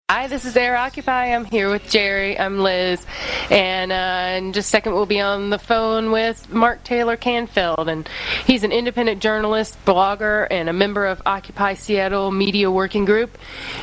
Hi, this is Air Occupy. I'm here with Jerry. I'm Liz. And in just a second, we'll be on the phone with Mark Taylor-Canfield. And he's an independent journalist, blogger, and a member of Occupy Seattle Media Working Group.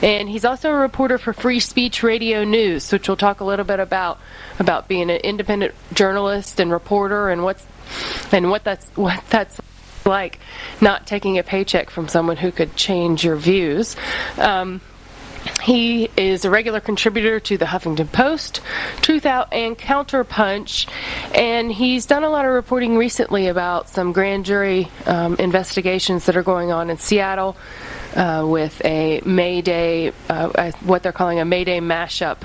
And he's also a reporter for Free Speech Radio News, which we'll talk a little bit about being an independent journalist and reporter and what that's like, not taking a paycheck from someone who could change your views. He is a regular contributor to the Huffington Post, Truth Out, and CounterPunch, and he's done a lot of reporting recently about some grand jury investigations that are going on in Seattle with a May Day, what they're calling a May Day mashup,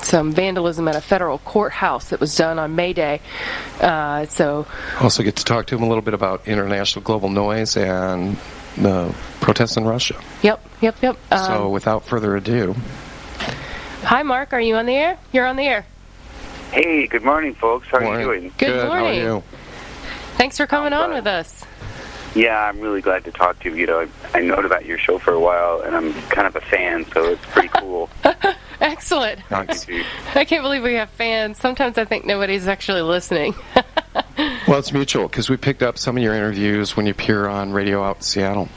some vandalism at a federal courthouse that was done on May Day. So also get to talk to him a little bit about international global noise and the protests in Russia. Yep. So without further ado. Hi, Mark. Are you on the air? You're on the air. Hey, good morning, folks. How are you doing? Good morning. How are you? Thanks for coming on with us. Yeah, I'm really glad to talk to you. You know, I known about your show for a while, and I'm kind of a fan, so it's pretty cool. Excellent. Nice. I can't believe we have fans. Sometimes I think nobody's actually listening. Well, it's mutual, because we picked up some of your interviews when you appear on radio out in Seattle.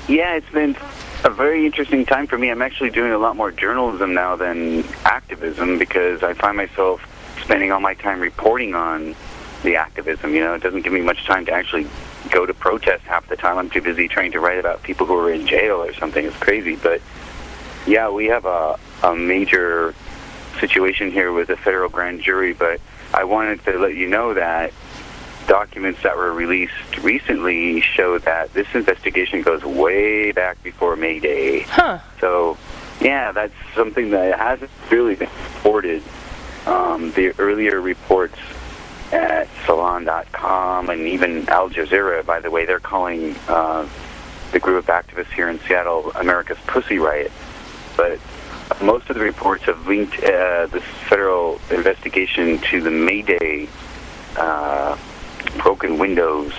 Yeah, it's been a very interesting time for me. I'm actually doing a lot more journalism now than activism, because I find myself spending all my time reporting on the activism. You know, it doesn't give me much time to actually go to protest half the time. I'm too busy trying to write about people who are in jail or something. It's crazy. But, yeah, we have a major situation here with the federal grand jury, but I wanted to let you know that documents that were released recently show that this investigation goes way back before May Day. So, yeah, that's something that hasn't really been reported. The earlier reports at Salon.com and even Al Jazeera, by the way, they're calling the group of activists here in Seattle America's Pussy Riot. But most of the reports have linked this federal investigation to the May Day broken windows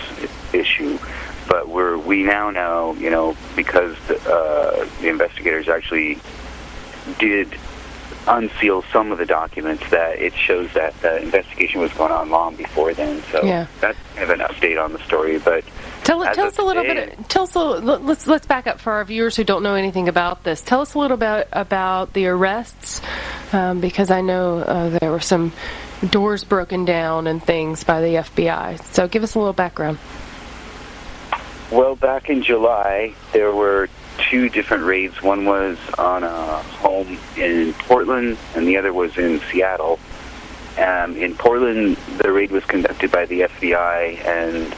issue. But we now know, you know, because the investigators actually did unseal some of the documents, that it shows that the investigation was going on long before then. So that's kind of an update on the story. But tell us a little bit. Let's back up for our viewers who don't know anything about this. Tell us a little bit about the arrests, because I know there were some doors broken down and things by the FBI. So give us a little background. Well, back in July, there were two different raids. One was on a home in Portland, and the other was in Seattle. In Portland, the raid was conducted by the FBI, and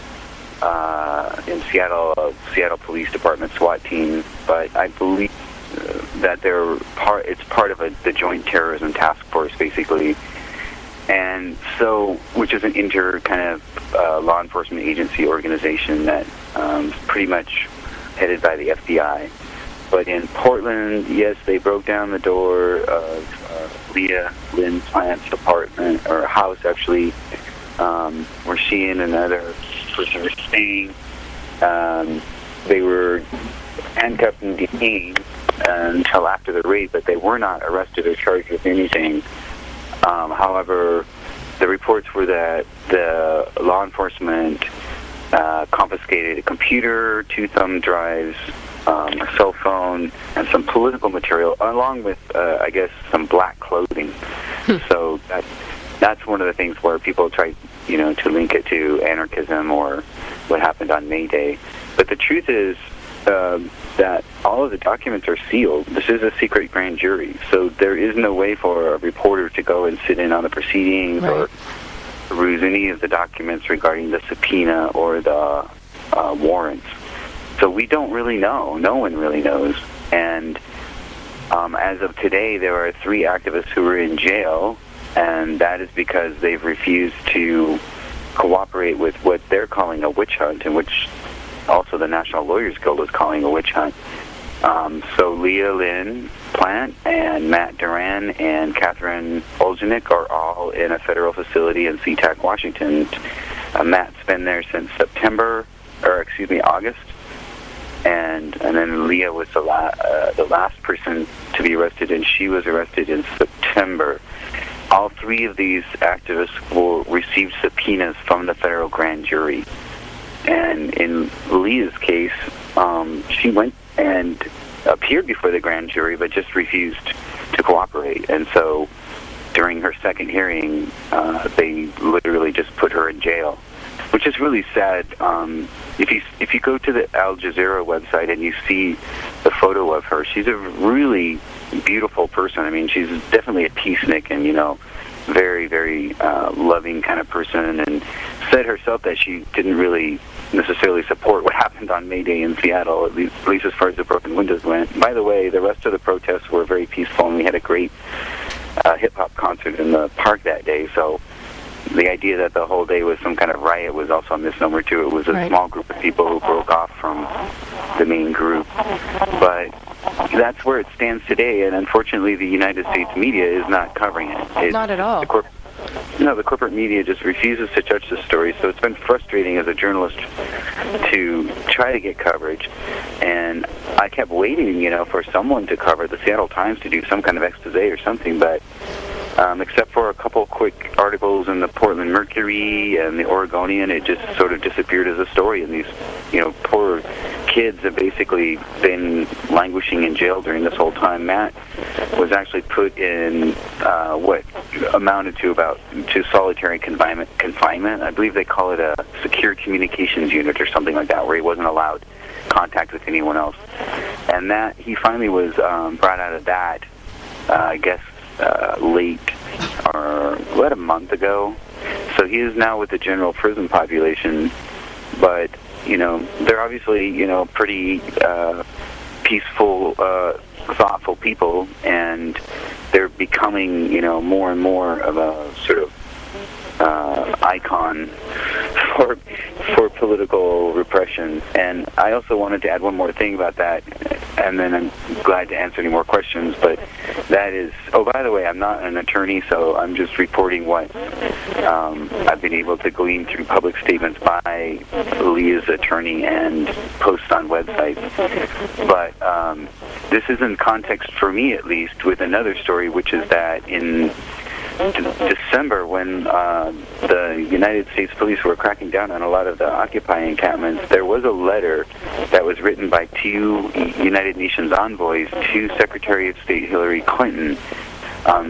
in Seattle, Seattle Police Department SWAT team. But I believe that it's part of the Joint Terrorism Task Force, basically. And so, which is an kind of law enforcement agency organization that pretty much headed by the FBI. But in Portland, yes, they broke down the door of Leah Lynn Plant's apartment, or house actually, where she and another person were staying. They were handcuffed and detained until after the raid, but they were not arrested or charged with anything. However, the reports were that the law enforcement confiscated a computer, 2 thumb drives, a cell phone, and some political material, along with, I guess, some black clothing. So that's one of the things where people try, you know, to link it to anarchism or what happened on May Day. But the truth is that all of the documents are sealed. This is a secret grand jury, so there is no way for a reporter to go and sit in on the proceedings or peruse any of the documents regarding the subpoena or the warrants. So we don't really know. No one really knows. And as of today, there are 3 activists who are in jail, and that is because they've refused to cooperate with what they're calling a witch hunt, and which also the National Lawyers Guild is calling a witch hunt. So Leah Lynn Plant and Matt Duran and Catherine Oljanik are all in a federal facility in SeaTac, Washington. Matt's been there since August. and then Leah was the last person to be arrested, and she was arrested in September. All three of these activists will receive subpoenas from the federal grand jury. And in Leah's case, she went and appeared before the grand jury, but just refused to cooperate. And so during her second hearing, they literally just put her in jail, which is really sad. If you go to the Al Jazeera website and you see the photo of her, she's a really beautiful person. I mean, she's definitely a peacenik and, very, very loving kind of person, and said herself that she didn't really necessarily support what happened on May Day in Seattle, at least as far as the broken windows went. By the way, the rest of the protests were very peaceful, and we had a great hip-hop concert in the park that day, so the idea that the whole day was some kind of riot was also a misnomer, too. It was a small group of people who broke off from the main group. But that's where it stands today, and unfortunately the United States media is not covering it. Not at all. The corporate media just refuses to touch the story, so it's been frustrating as a journalist to try to get coverage. And I kept waiting, for someone to cover, the Seattle Times to do some kind of expose or something, but except for a couple quick articles in the Portland Mercury and the Oregonian, it just sort of disappeared as a story. And these, poor kids have basically been languishing in jail during this whole time. Matt was actually put in what amounted to solitary confinement. I believe they call it a secure communications unit or something like that, where he wasn't allowed contact with anyone else. And that he finally was brought out of that, I guess, late, or a month ago. So he is now with the general prison population, but they're obviously pretty peaceful, thoughtful people, and they're becoming more and more of a sort of icon for political repression. And I also wanted to add one more thing about that, and then I'm glad to answer any more questions, but that is, by the way, I'm not an attorney, so I'm just reporting what I've been able to glean through public statements by Leah's attorney and posts on websites. But this is in context, for me at least, with another story, which is that in December, when the United States police were cracking down on a lot of the Occupy encampments, there was a letter that was written by two United Nations envoys to Secretary of State Hillary Clinton.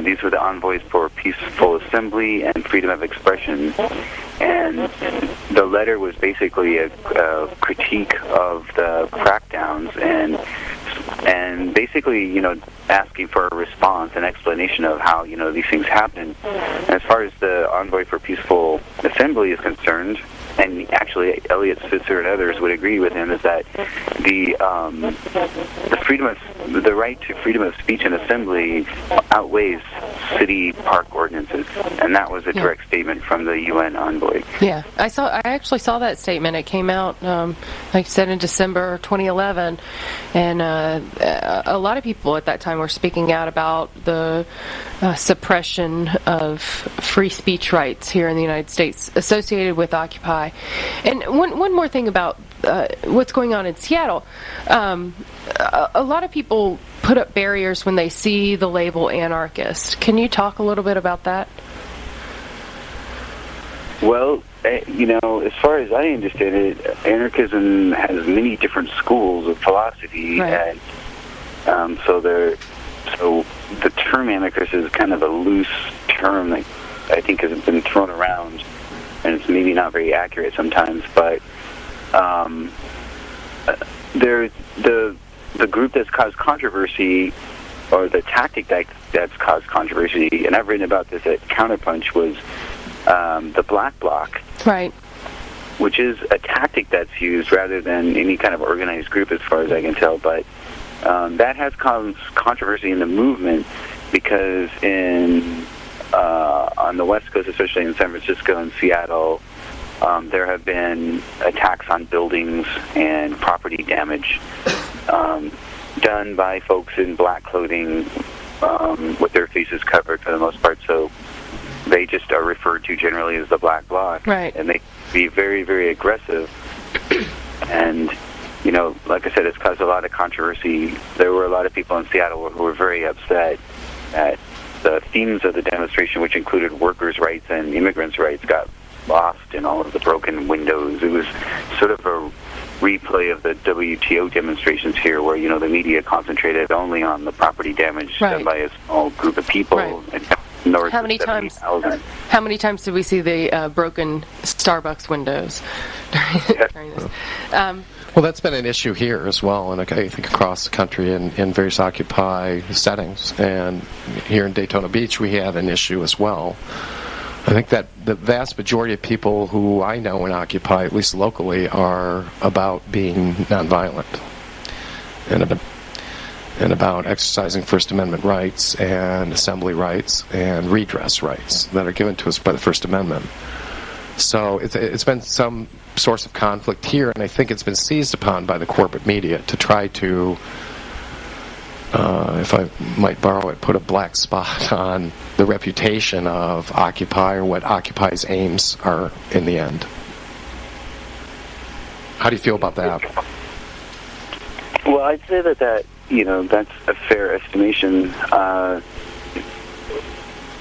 These were the envoys for peaceful assembly and freedom of expression. And the letter was basically a critique of the crackdowns and basically, asking for a response, an explanation of how, these things happen. And as far as the envoy for peaceful assembly is concerned, and actually Elliot Spitzer and others would agree with him, is that the right to freedom of speech and assembly outweighs city park ordinances, and that was a direct statement from the UN envoy. Yeah, I actually saw that statement. It came out, like I said, in December 2011, and a lot of people at that time were speaking out about the suppression of free speech rights here in the United States associated with Occupy. And one more thing about what's going on in Seattle. A lot of people put up barriers when they see the label anarchist. Can you talk a little bit about that? Well, as far as I understand it, anarchism has many different schools of philosophy, right. And so the term anarchist is kind of a loose term that I think has been thrown around, and it's maybe not very accurate sometimes, but there's the group that's caused controversy, or the tactic that's caused controversy, and I've written about this at CounterPunch, was the Black Bloc. Right. Which is a tactic that's used rather than any kind of organized group, as far as I can tell, but that has caused controversy in the movement, because on the West Coast, especially in San Francisco and Seattle, there have been attacks on buildings and property damage done by folks in black clothing with their faces covered for the most part, so they just are referred to generally as the Black Bloc. Right. And they be very, very aggressive. And like I said, it's caused a lot of controversy. There were a lot of people in Seattle who were very upset that the themes of the demonstration, which included workers' rights and immigrants' rights, got lost in all of the broken windows. It was sort of a replay of the WTO demonstrations here, where the media concentrated only on the property damage done by a small group of people. And how many times did we see the broken Starbucks windows during this? Well, that's been an issue here as well, and I think across the country in various Occupy settings. And here in Daytona Beach, we had an issue as well. I think that the vast majority of people who I know in Occupy, at least locally, are about being nonviolent and about exercising First Amendment rights and assembly rights and redress rights that are given to us by the First Amendment. So it's been some source of conflict here, and I think it's been seized upon by the corporate media to try to, if I might borrow it, put a black spot on the reputation of Occupy or what Occupy's aims are in the end. How do you feel about that? Well, I'd say that that's a fair estimation.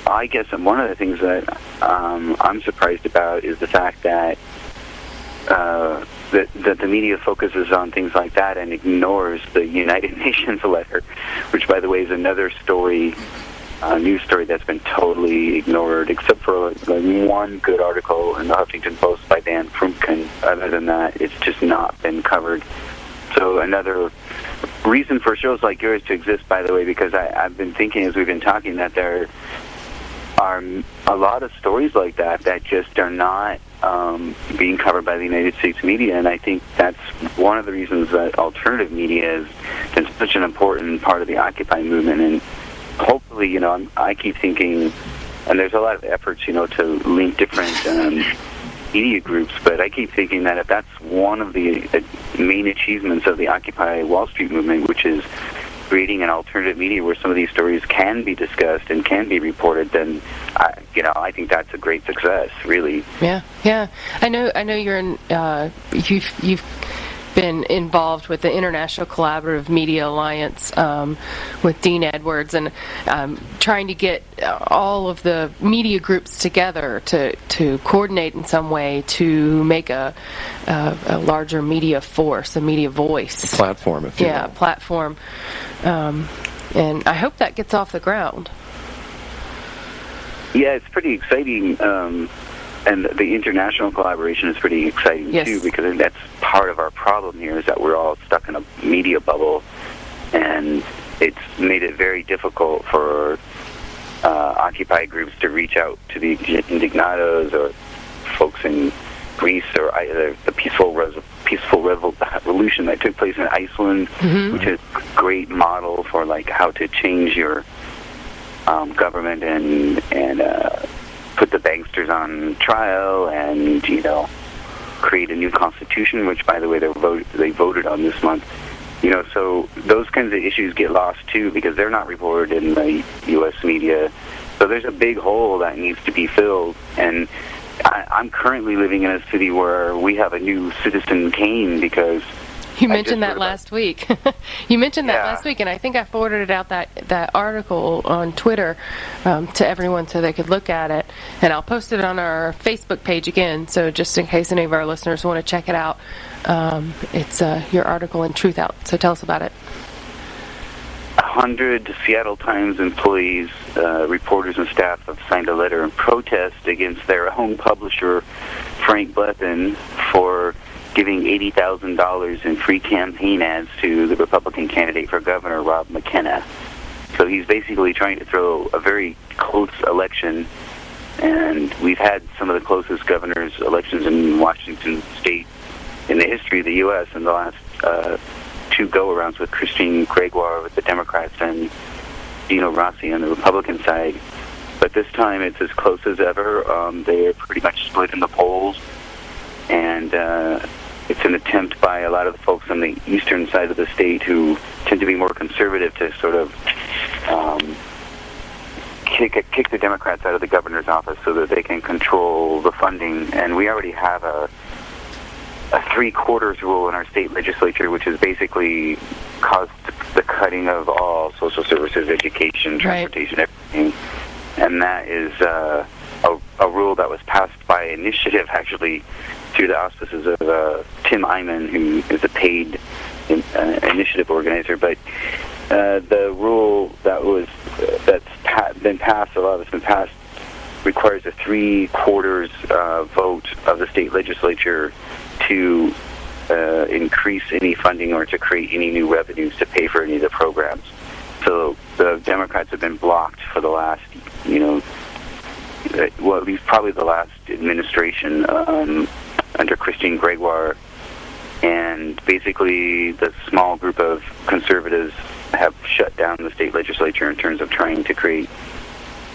I guess one of the things that I'm surprised about is the fact that that the media focuses on things like that and ignores the United Nations letter, which, by the way, is another story, news story that's been totally ignored, except for one good article in the Huffington Post by Dan Frumkin. Other than that, it's just not been covered. So another reason for shows like yours to exist, by the way, because I've been thinking as we've been talking that there are a lot of stories like that just are not being covered by the United States media, and I think that's one of the reasons that alternative media has been such an important part of the Occupy movement. And hopefully, I keep thinking, and there's a lot of efforts, to link different media groups, but I keep thinking that if that's one of the main achievements of the Occupy Wall Street movement, which is creating an alternative media where some of these stories can be discussed and can be reported, then I think that's a great success, really. Yeah. I know you're in. You've been involved with the International Collaborative Media Alliance with Dean Edwards, and trying to get all of the media groups together to coordinate in some way to make a larger media force, a media voice. A platform, if you will. Yeah, a platform. And I hope that gets off the ground. Yeah, it's pretty exciting. And the international collaboration is pretty exciting, too, because I think that's part of our problem here, is that we're all stuck in a media bubble, and it's made it very difficult for Occupy groups to reach out to the indignados or folks in Greece, or the peaceful revolution that took place in Iceland, which is a great model for how to change your government and put the banksters on trial and create a new constitution, which, by the way, they voted on this month. So those kinds of issues get lost too because they're not reported in the U.S. media. So there's a big hole that needs to be filled, and I'm currently living in a city where we have a new Citizen Kane because you mentioned that last week. You mentioned that last week, and I think I forwarded out that article on Twitter to everyone so they could look at it. And I'll post it on our Facebook page again, so just in case any of our listeners want to check it out. It's your article in Truth Out, so tell us about it. 100 Seattle Times employees, reporters and staff have signed a letter in protest against their own publisher, Frank Blethyn, for giving $80,000 in free campaign ads to the Republican candidate for governor, Rob McKenna. So he's basically trying to throw a very close election, and we've had some of the closest governor's elections in Washington State in the history of the U.S. in the last two go-arounds with Christine Gregoire with the Democrats and Dino Rossi on the Republican side. But this time it's as close as ever. They're pretty much split in the polls, and it's an attempt by a lot of the folks on the eastern side of the state who tend to be more conservative to sort of kick the Democrats out of the governor's office so that they can control the funding. And we already have a three-quarters rule in our state legislature, which has basically caused the cutting of all social services, education, transportation, everything. And that is a rule that was passed by initiative, actually, through the auspices of Tim Eyman, who is a paid initiative organizer. But the rule that's been passed, a lot of it's been passed, requires a three-quarters vote of the state legislature to increase any funding or to create any new revenues to pay for any of the programs. So the Democrats have been blocked for the last, well, at least probably the last administration under Christine Gregoire. And basically the small group of conservatives have shut down the state legislature in terms of trying to create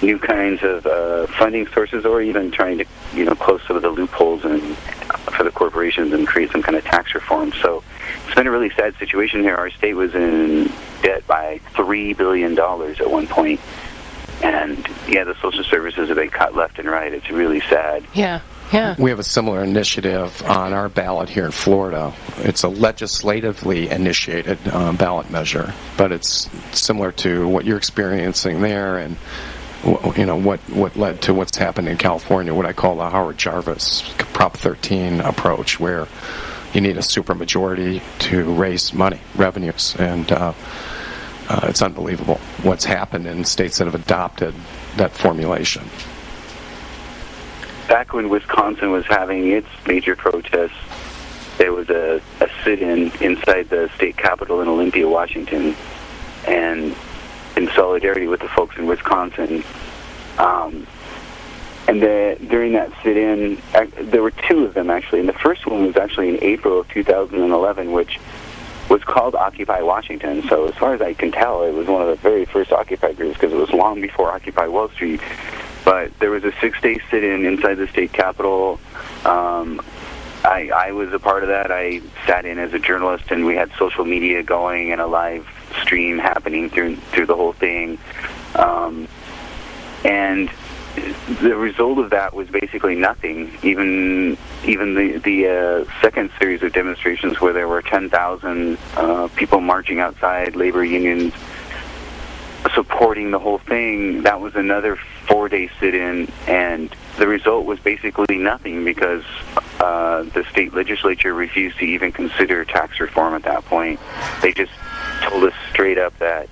new kinds of funding sources, or even trying to, close some of the loopholes for the corporations and create some kind of tax reform. So it's been a really sad situation here. Our state was in debt by $3 billion at one point. And, the social services have been cut left and right. It's really sad. Yeah. We have a similar initiative on our ballot here in Florida. It's a legislatively initiated ballot measure, but it's similar to what you're experiencing there, and what led to what's happened in California, what I call the Howard Jarvis Prop 13 approach, where you need a supermajority to raise revenues, and it's unbelievable what's happened in states that have adopted that formulation. Back when Wisconsin was having its major protests, there was a sit-in inside the state capitol in Olympia, Washington, and in solidarity with the folks in Wisconsin. During that sit-in, there were two of them, actually, and the first one was actually in April of 2011, which was called Occupy Washington. So as far as I can tell, it was one of the very first Occupy groups, because it was long before Occupy Wall Street. But there was a 6-day sit-in inside the state capitol. I was a part of that. I sat in as a journalist, and we had social media going and a live stream happening through the whole thing. And the result of that was basically nothing. Even the second series of demonstrations, where there were 10,000 people marching outside, labor unions supporting the whole thing, that was another 4-day sit-in, and the result was basically nothing, because the state legislature refused to even consider tax reform at that point. They just told us straight up that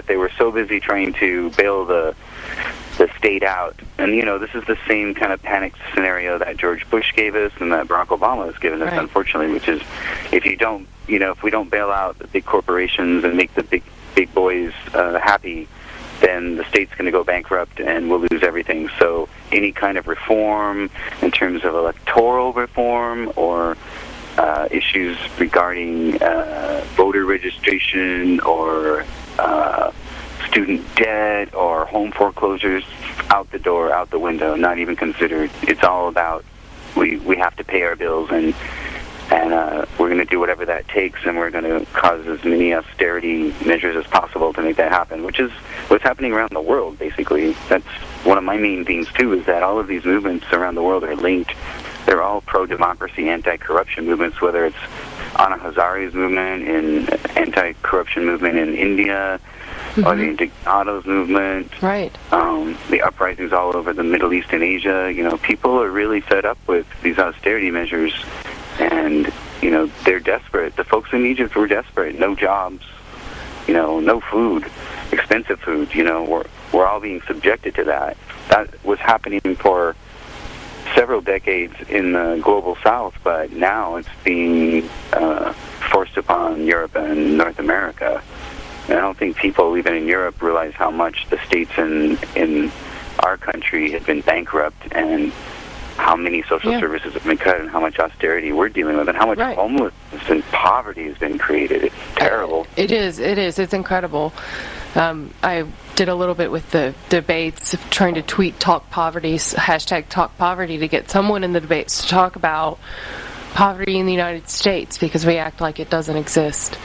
they were so busy trying to bail the state out. And, this is the same kind of panic scenario that George Bush gave us and that Barack Obama has given us, unfortunately, which is if we don't bail out the big corporations and make the big boys happy, then the state's going to go bankrupt and we'll lose everything. So any kind of reform in terms of electoral reform or issues regarding voter registration or student debt or home foreclosures, out the door, out the window, not even considered. It's all about we have to pay our bills, and we're going to do whatever that takes, and we're going to cause as many austerity measures as possible to make that happen, which is what's happening around the world, basically. That's one of my main themes, too, is that all of these movements around the world are linked. They're all pro-democracy, anti-corruption movements, whether it's Anna Hazari's movement, in anti-corruption movement in India, or the Indignados movement, the uprisings all over the Middle East and Asia. People are really fed up with these austerity measures, and, they're desperate. The folks in Egypt were desperate. No jobs, no food, expensive food. We're all being subjected to that. That was happening for several decades in the global south, but now it's being forced upon Europe and North America. And I don't think people even in Europe realize how much the states in our country have been bankrupt, and how many social services have been cut, and how much austerity we're dealing with, and how much homelessness and poverty has been created. It's terrible. It is. It's incredible. I did a little bit with the debates, trying to tweet Talk Poverty, hashtag Talk Poverty, to get someone in the debates to talk about poverty in the United States, because we act like it doesn't exist.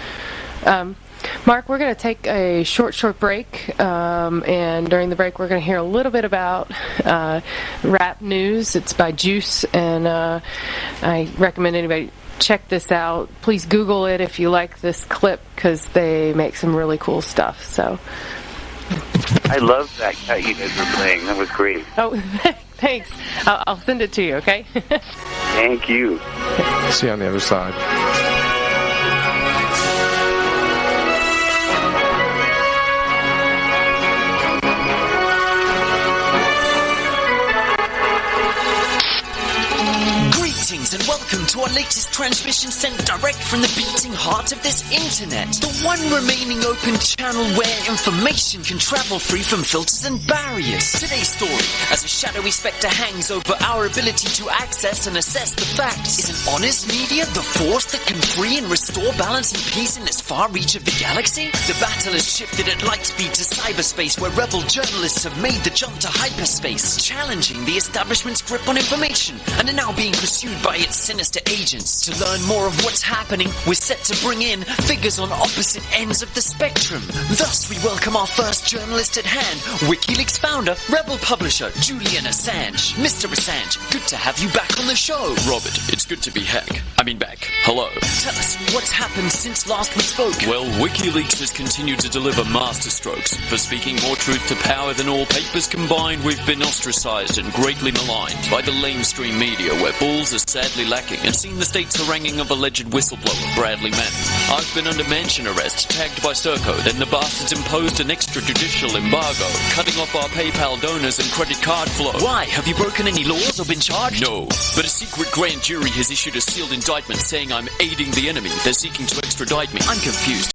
Mark, we're going to take a short break, and during the break we're going to hear a little bit about rap news. It's by Juice, and I recommend anybody check this out. Please Google it if you like this clip, because they make some really cool stuff. So I love that cut you guys were playing. That was great. Oh, thanks. I'll send it to you, okay? Thank you. See you on the other side. Greetings and welcome to our latest transmission sent direct from the beating heart of this internet. The one remaining open channel where information can travel free from filters and barriers. Today's story, as a shadowy specter hangs over our ability to access and assess the facts, is an honest media the force that can free and restore balance and peace in this far reach of the galaxy? The battle has shifted at light speed to cyberspace, where rebel journalists have made the jump to hyperspace, challenging the establishment's grip on information, and are now being pursued by its sinister agents. To learn more of what's happening, we're set to bring in figures on opposite ends of the spectrum. Thus, we welcome our first journalist at hand, WikiLeaks founder, rebel publisher, Julian Assange. Mr. Assange, good to have you back on the show. Robert, it's good to be back. Hello. Tell us, what's happened since last we spoke? Well, WikiLeaks has continued to deliver masterstrokes. For speaking more truth to power than all papers combined, we've been ostracized and greatly maligned by the lamestream media, where balls are sadly lacking, and seen the state's haranguing of alleged whistleblower Bradley Manning. I've been under mansion arrest, tagged by Serco, then the bastards imposed an extrajudicial embargo, cutting off our PayPal donors and credit card flow. Why? Have you broken any laws or been charged? No, but a secret grand jury has issued a sealed indictment saying I'm aiding the enemy. They're seeking to extradite me. I'm confused.